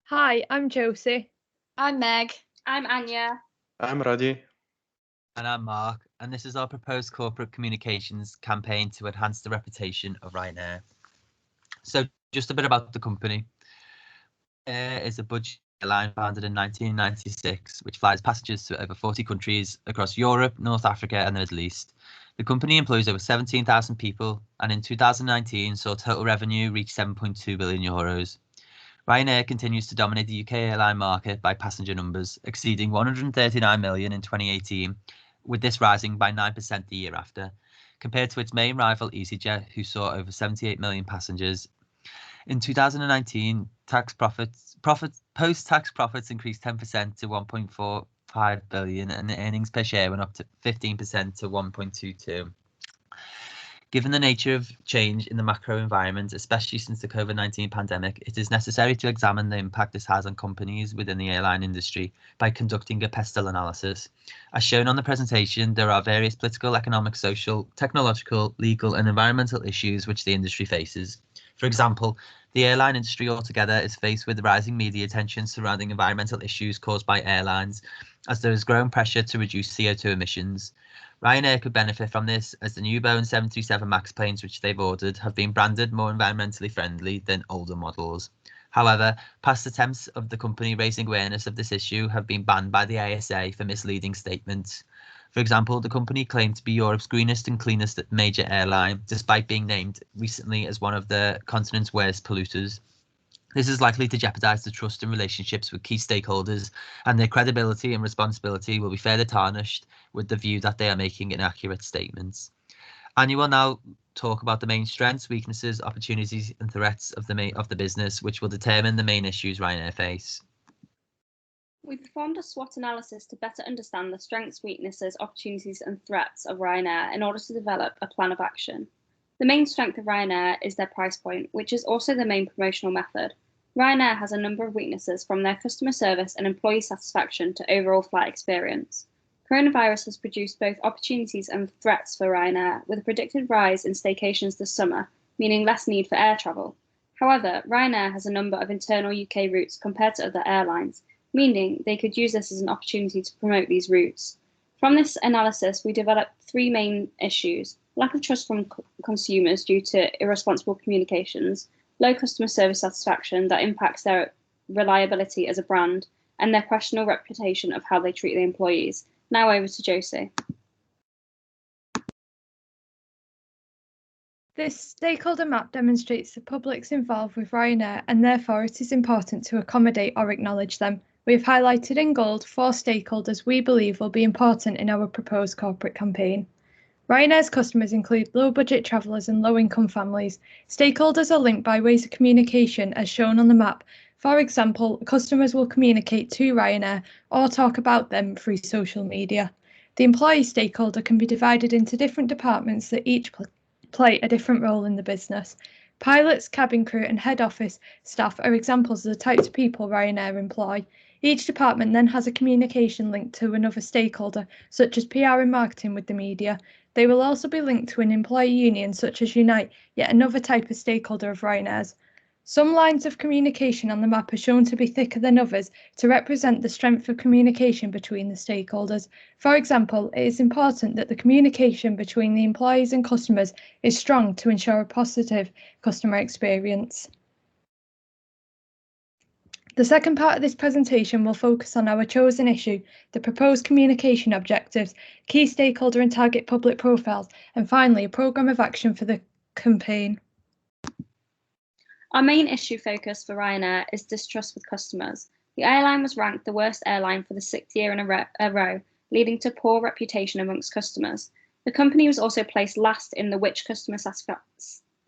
Hi, I'm Josie. I'm Meg. I'm Anya. I'm Radi. And I'm Mark, and this is our proposed corporate communications campaign to enhance the reputation of Ryanair. So, just a bit about the company. Ryanair is a budget airline founded in 1996, which flies passengers to over 40 countries across Europe, North Africa, and the Middle East. The company employs over 17,000 people, and in 2019 saw total revenue reach €7.2 billion. Ryanair continues to dominate the UK airline market by passenger numbers, exceeding 139 million in 2018, with this rising by 9% the year after, compared to its main rival EasyJet, who saw over 78 million passengers. In 2019, post-tax profits increased 10% to 1.45 billion, and the earnings per share went up to 15% to 1.22. Given the nature of change in the macro environment, especially since the COVID-19 pandemic, it is necessary to examine the impact this has on companies within the airline industry by conducting a pestle analysis. As shown on the presentation, there are various political, economic, social, technological, legal, and environmental issues which the industry faces. For example, the airline industry altogether is faced with rising media attention surrounding environmental issues caused by airlines, as there is growing pressure to reduce CO2 emissions. Ryanair could benefit from this, as the new Boeing 737 MAX planes which they've ordered have been branded more environmentally friendly than older models. However, past attempts of the company raising awareness of this issue have been banned by the ASA for misleading statements. For example, the company claimed to be Europe's greenest and cleanest major airline, despite being named recently as one of the continent's worst polluters. This is likely to jeopardise the trust and relationships with key stakeholders, and their credibility and responsibility will be further tarnished with the view that they are making inaccurate statements. Anya will now talk about the main strengths, weaknesses, opportunities and threats of the business, which will determine the main issues Ryanair face. We performed a SWOT analysis to better understand the strengths, weaknesses, opportunities and threats of Ryanair in order to develop a plan of action. The main strength of Ryanair is their price point, which is also the main promotional method. Ryanair has a number of weaknesses, from their customer service and employee satisfaction to overall flight experience. Coronavirus has produced both opportunities and threats for Ryanair, with a predicted rise in staycations this summer, meaning less need for air travel. However, Ryanair has a number of internal UK routes compared to other airlines, meaning they could use this as an opportunity to promote these routes. From this analysis, we developed three main issues: lack of trust from consumers due to irresponsible communications, low customer service satisfaction that impacts their reliability as a brand, and their questionable reputation of how they treat the employees. Now over to Josie. This stakeholder map demonstrates the publics involved with Ryanair, and therefore it is important to accommodate or acknowledge them. We have highlighted in gold 4 stakeholders we believe will be important in our proposed corporate campaign. Ryanair's customers include low-budget travellers and low-income families. Stakeholders are linked by ways of communication as shown on the map. For example, customers will communicate to Ryanair or talk about them through social media. The employee stakeholder can be divided into different departments that each play a different role in the business. Pilots, cabin crew and head office staff are examples of the types of people Ryanair employ. Each department then has a communication link to another stakeholder, such as PR and marketing with the media. They will also be linked to an employee union such as Unite, yet another type of stakeholder of Ryanair's. Some lines of communication on the map are shown to be thicker than others to represent the strength of communication between the stakeholders. For example, it is important that the communication between the employees and customers is strong to ensure a positive customer experience. The second part of this presentation will focus on our chosen issue, the proposed communication objectives, key stakeholder and target public profiles, and finally a programme of action for the campaign. Our main issue focus for Ryanair is distrust with customers. The airline was ranked the worst airline for the 6th year in a row, leading to poor reputation amongst customers. The company was also placed last in the Which Customer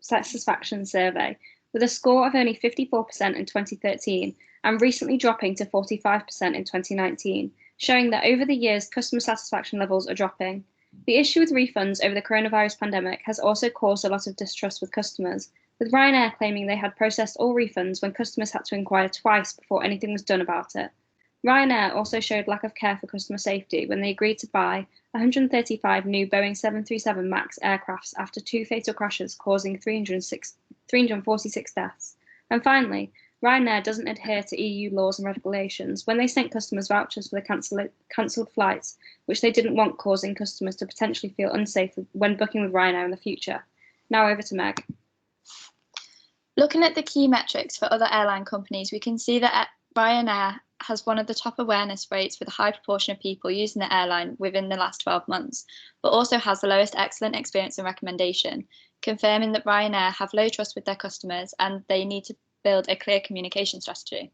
Satisfaction Survey, with a score of only 54% in 2013 and recently dropping to 45% in 2019, showing that over the years customer satisfaction levels are dropping. The issue with refunds over the coronavirus pandemic has also caused a lot of distrust with customers, with Ryanair claiming they had processed all refunds when customers had to inquire twice before anything was done about it. Ryanair also showed lack of care for customer safety when they agreed to buy 135 new Boeing 737 MAX aircrafts after 2 fatal crashes causing 346 deaths. And finally, Ryanair doesn't adhere to EU laws and regulations when they sent customers vouchers for the cancelled flights, which they didn't want, causing customers to potentially feel unsafe when booking with Ryanair in the future. Now over to Meg. Looking at the key metrics for other airline companies, we can see that Ryanair has one of the top awareness rates with a high proportion of people using the airline within the last 12 months, but also has the lowest excellent experience and recommendation, confirming that Ryanair have low trust with their customers and they need to build a clear communication strategy.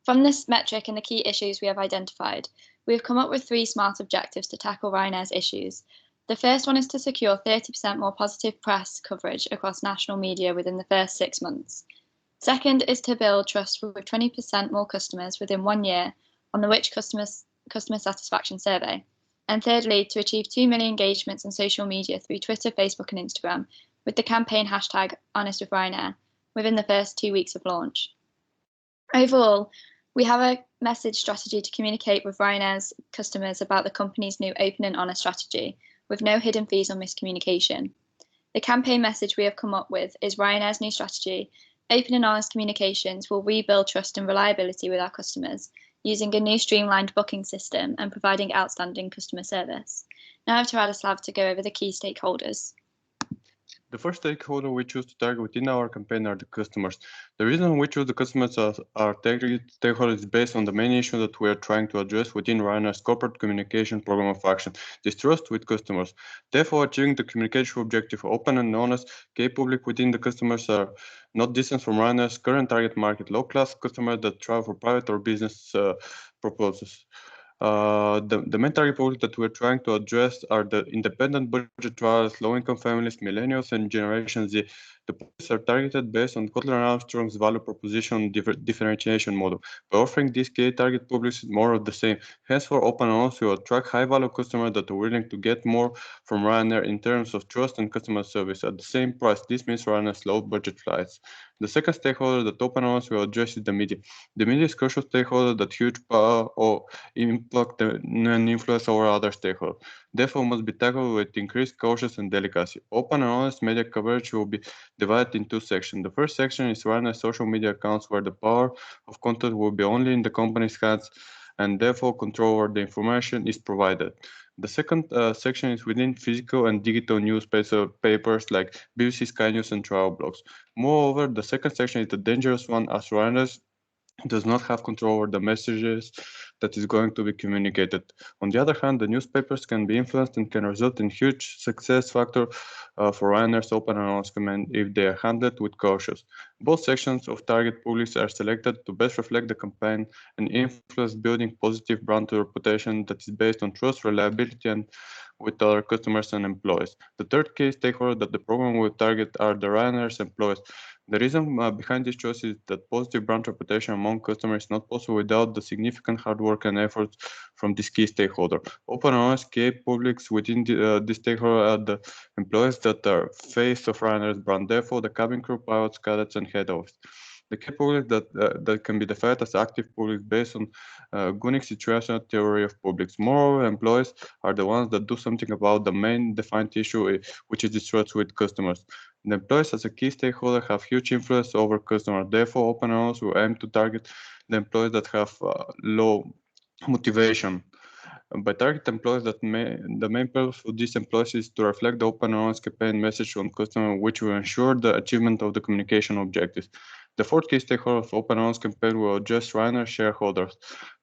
From this metric and the key issues we have identified, we have come up with 3 SMART objectives to tackle Ryanair's issues. The first one is to secure 30% more positive press coverage across national media within the first 6 months. Second is to build trust with 20% more customers within 1 year on the Which customer satisfaction survey. And thirdly, to achieve 2 million engagements on social media through Twitter, Facebook and Instagram with the campaign hashtag #HonestWithRyanair within the first 2 weeks of launch. Overall, we have a message strategy to communicate with Ryanair's customers about the company's new open and honest strategy, with no hidden fees or miscommunication. The campaign message we have come up with is Ryanair's new strategy. Open and honest communications will rebuild trust and reliability with our customers using a new streamlined booking system and providing outstanding customer service. Now I have to Radoslav to go over the key stakeholders. The first stakeholder we choose to target within our campaign are the customers. The reason we choose the customers as our target stakeholder is based on the main issue that we are trying to address within Ryanair's corporate communication program of action, distrust with customers. Therefore, achieving the communication objective open and honest, key public within the customers are not distant from Ryanair's current target market, low-class customers that travel for private or business purposes. The main target public that we're trying to address are the independent budget travelers, low-income families, millennials, and Generation Z. The publics are targeted based on Kotler and Armstrong's value proposition differentiation model. By offering these key target publics more of the same, hence for open and honest, we will attract high-value customers that are willing to get more from Ryanair in terms of trust and customer service at the same price. This means Ryanair's low-budget flights. The second stakeholder that open and honest will address is the media. The media is a crucial stakeholder that huge power or impact and influence over other stakeholders. Therefore, must be tackled with increased caution and delicacy. Open and honest media coverage will be divided in 2 sections. The first section is Ryanair social media accounts, where the power of content will be only in the company's hands and therefore control over the information is provided. The second section is within physical and digital newspapers like BBC, Sky News and travel blogs. Moreover, the second section is the dangerous one, as Ryanair does not have control over the messages that is going to be communicated. On the other hand, the newspapers can be influenced and can result in huge success factor for Ryanair's open and honest command if they are handled with caution. Both sections of target publics are selected to best reflect the campaign and influence building positive brand reputation that is based on trust, reliability, and with our customers and employees. The third key stakeholder that the program will target are the Ryanair's employees. The reason behind this choice is that positive brand reputation among customers is not possible without the significant hard work and efforts from this key stakeholder. Open and honest key publics within this stakeholder are the employees that are face of Ryanair's brand, therefore the cabin crew, pilots, cadets, and head office. The key public that can be defined as active public based on Gunnick's situational theory of publics. Moreover, employees are the ones that do something about the main defined issue, which is distrust with customers. The employees as a key stakeholder have huge influence over customers. Therefore, open and honest will aim to target the employees that have low motivation. By target employees, the main purpose of these employees is to reflect the open and honest campaign message on customer, which will ensure the achievement of the communication objectives. The fourth key stakeholder of open and honest campaign will address Ryanair shareholders.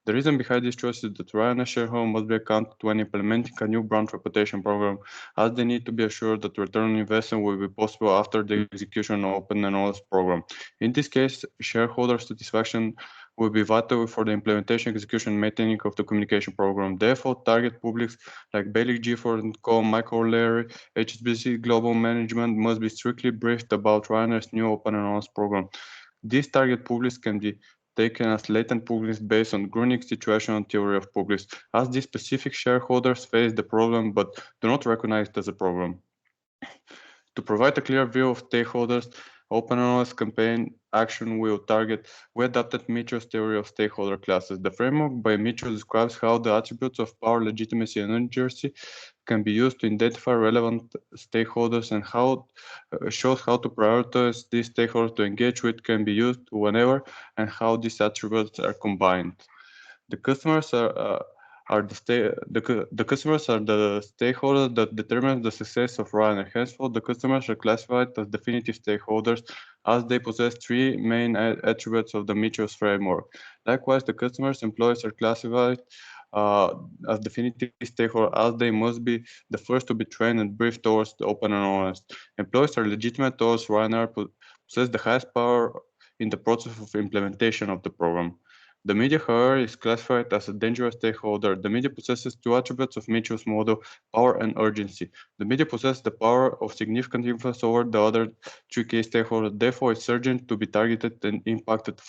The reason behind this choice is that Ryanair shareholders must be accounted when implementing a new brand reputation program, as they need to be assured that return on investment will be possible after the execution of open and honest program. In this case, shareholder satisfaction will be vital for the implementation, execution, and maintaining of the communication program. Therefore, target publics like Bailey Gifford & Co., Michael O'Leary, HSBC Global Management must be strictly briefed about Ryanair's new open and honest program. These target publics can be taken as latent publics based on Gunnick's situational theory of publics, as these specific shareholders face the problem but do not recognize it as a problem. To provide a clear view of stakeholders, open and honest campaign action will target. We adopted Mitchell's theory of stakeholder classes. The framework by Mitchell describes how the attributes of power, legitimacy, and urgency can be used to identify relevant stakeholders and shows how to prioritize these stakeholders to engage with can be used whenever and how these attributes are combined. The customers are the customers are the stakeholders that determine the success of Ryanair. Henceforth, the customers are classified as definitive stakeholders as they possess three main attributes of the Mitchell's framework. Likewise, the customers' employees are classified as definitive stakeholders as they must be the first to be trained and briefed towards the open and honest. Employees are legitimate towards Ryanair, possess the highest power in the process of implementation of the program. The media, however, is classified as a dangerous stakeholder. The media possesses two attributes of Mitchell's model, power and urgency. The media possesses the power of significant influence over the other three key stakeholders. Therefore, it's urgent to be targeted and impacted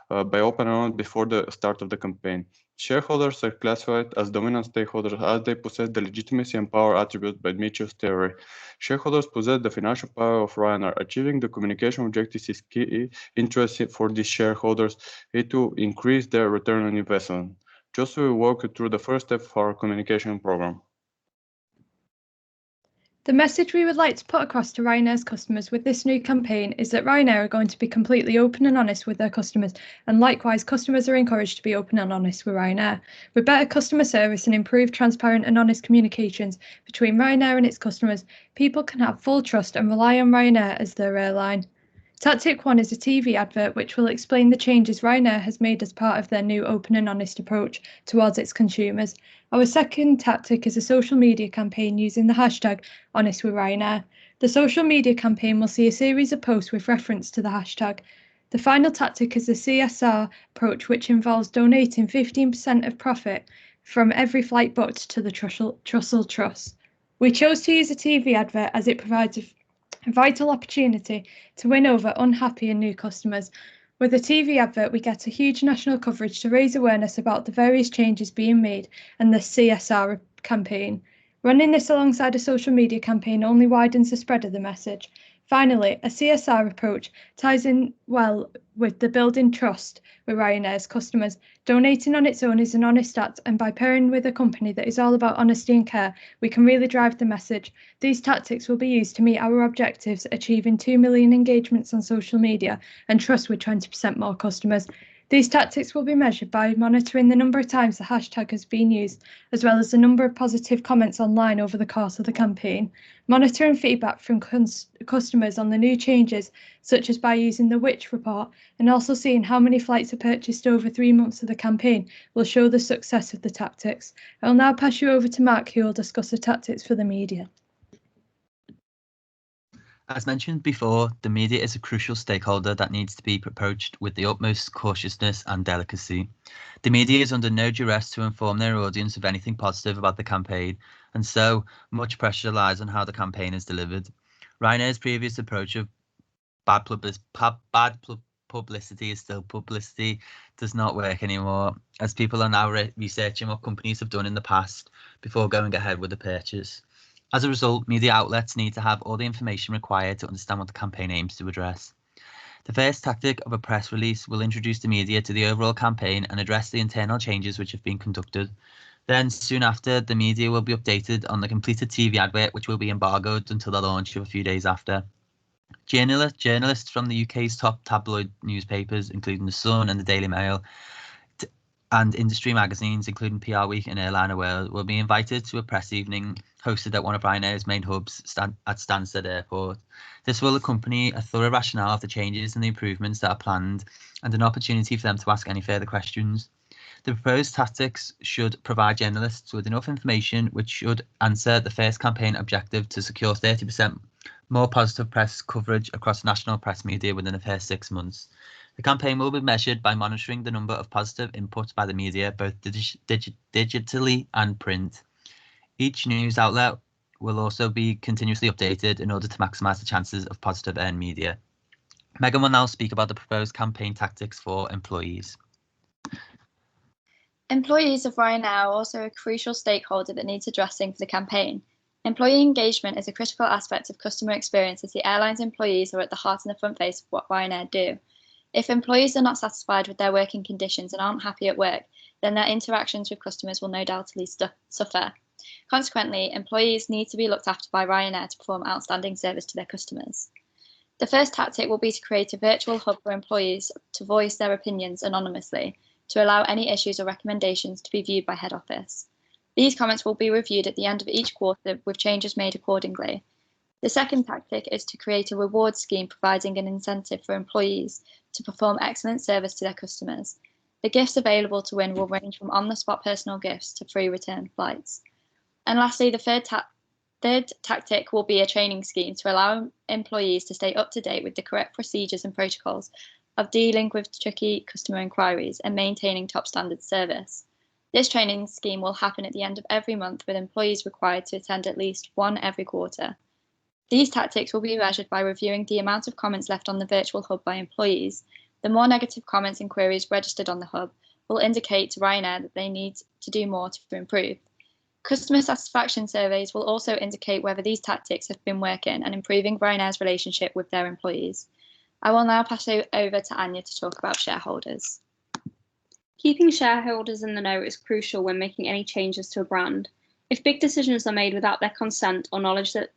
by open and honest before the start of the campaign. Shareholders are classified as dominant stakeholders as they possess the legitimacy and power attributes by Mitchell's theory. Shareholders possess the financial power of Ryanair. Achieving the communication objectives is key interest for these shareholders to increase their return on investment. Just will walk through the first step of our communication program. The message we would like to put across to Ryanair's customers with this new campaign is that Ryanair are going to be completely open and honest with their customers, and likewise, customers are encouraged to be open and honest with Ryanair. With better customer service and improved transparent and honest communications between Ryanair and its customers, people can have full trust and rely on Ryanair as their airline. Tactic 1 is a TV advert which will explain the changes Ryanair has made as part of their new open and honest approach towards its consumers. Our second tactic is a social media campaign using the hashtag #HonestWithRyanair. The social media campaign will see a series of posts with reference to the hashtag. The final tactic is a CSR approach which involves donating 15% of profit from every flight booked to the Trussell Trust. We chose to use a TV advert as it provides a vital opportunity to win over unhappy and new customers. With a TV advert, we get a huge national coverage to raise awareness about the various changes being made and the CSR campaign. Running this alongside a social media campaign only widens the spread of the message. Finally, a CSR approach ties in well with the building trust with Ryanair's customers. Donating on its own is an honest act, and by pairing with a company that is all about honesty and care, we can really drive the message. These tactics will be used to meet our objectives, achieving 2 million engagements on social media and trust with 20% more customers. These tactics will be measured by monitoring the number of times the hashtag has been used, as well as the number of positive comments online over the course of the campaign. Monitoring feedback from customers on the new changes, such as by using the Which report, and also seeing how many flights are purchased over 3 months of the campaign, will show the success of the tactics. I will now pass you over to Mark, who will discuss the tactics for the media. As mentioned before, the media is a crucial stakeholder that needs to be approached with the utmost cautiousness and delicacy. The media is under no duress to inform their audience of anything positive about the campaign, and so much pressure lies on how the campaign is delivered. Ryanair's previous approach of bad publicity is still publicity does not work anymore, as people are now researching what companies have done in the past before going ahead with the purchase. As a result, media outlets need to have all the information required to understand what the campaign aims to address. The first tactic of a press release will introduce the media to the overall campaign and address the internal changes which have been conducted. Then, soon after, the media will be updated on the completed TV advert, which will be embargoed until the launch of a few days after. Journalists from the UK's top tabloid newspapers, including The Sun and the Daily Mail, and industry magazines, including PR Week and Airliner World, will be invited to a press evening hosted at one of Ryanair's main hubs at Stansted Airport. This will accompany a thorough rationale of the changes and the improvements that are planned, and an opportunity for them to ask any further questions. The proposed tactics should provide journalists with enough information which should answer the first campaign objective to secure 30% more positive press coverage across national press media within the first 6 months. The campaign will be measured by monitoring the number of positive inputs by the media, both digitally and print. Each news outlet will also be continuously updated in order to maximise the chances of positive earned media. Megan will now speak about the proposed campaign tactics for employees. Employees of Ryanair are also a crucial stakeholder that needs addressing for the campaign. Employee engagement is a critical aspect of customer experience, as the airline's employees are at the heart and the front face of what Ryanair do. If employees are not satisfied with their working conditions and aren't happy at work, then their interactions with customers will no doubt suffer. Consequently, employees need to be looked after by Ryanair to perform outstanding service to their customers. The first tactic will be to create a virtual hub for employees to voice their opinions anonymously, to allow any issues or recommendations to be viewed by head office. These comments will be reviewed at the end of each quarter with changes made accordingly. The second tactic is to create a reward scheme providing an incentive for employees to perform excellent service to their customers. The gifts available to win will range from on-the-spot personal gifts to free return flights. And lastly, the third tactic will be a training scheme to allow employees to stay up to date with the correct procedures and protocols of dealing with tricky customer inquiries and maintaining top standard service. This training scheme will happen at the end of every month, with employees required to attend at least one every quarter. These tactics will be measured by reviewing the amount of comments left on the virtual hub by employees. The more negative comments and queries registered on the hub will indicate to Ryanair that they need to do more to improve. Customer satisfaction surveys will also indicate whether these tactics have been working and improving Ryanair's relationship with their employees. I will now pass it over to Anya to talk about shareholders. Keeping shareholders in the know is crucial when making any changes to a brand. If big decisions are made without their consent or knowledge, that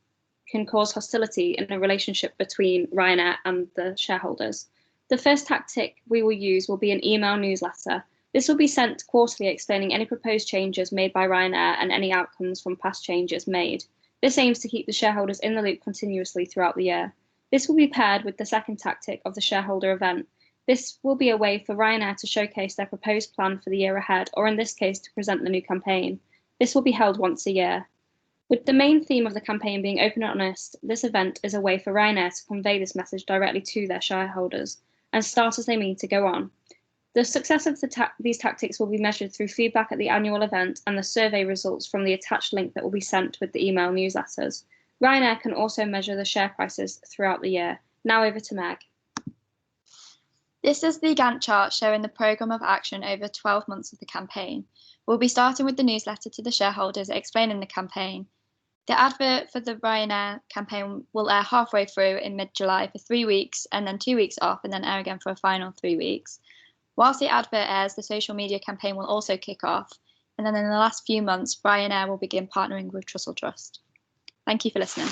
can cause hostility in a relationship between Ryanair and the shareholders. The first tactic we will use will be an email newsletter. This will be sent quarterly explaining any proposed changes made by Ryanair and any outcomes from past changes made. This aims to keep the shareholders in the loop continuously throughout the year. This will be paired with the second tactic of the shareholder event. This will be a way for Ryanair to showcase their proposed plan for the year ahead, or in this case, to present the new campaign. This will be held once a year. With the main theme of the campaign being open and honest, this event is a way for Ryanair to convey this message directly to their shareholders and start as they mean to go on. The success of these tactics will be measured through feedback at the annual event and the survey results from the attached link that will be sent with the email newsletters. Ryanair can also measure the share prices throughout the year. Now over to Meg. This is the Gantt chart showing the programme of action over 12 months of the campaign. We'll be starting with the newsletter to the shareholders explaining the campaign. The advert for the Ryanair campaign will air halfway through in mid-July for 3 weeks and then 2 weeks off and then air again for a final 3 weeks. Whilst the advert airs, the social media campaign will also kick off, and then in the last few months, Ryanair will begin partnering with Trussell Trust. Thank you for listening.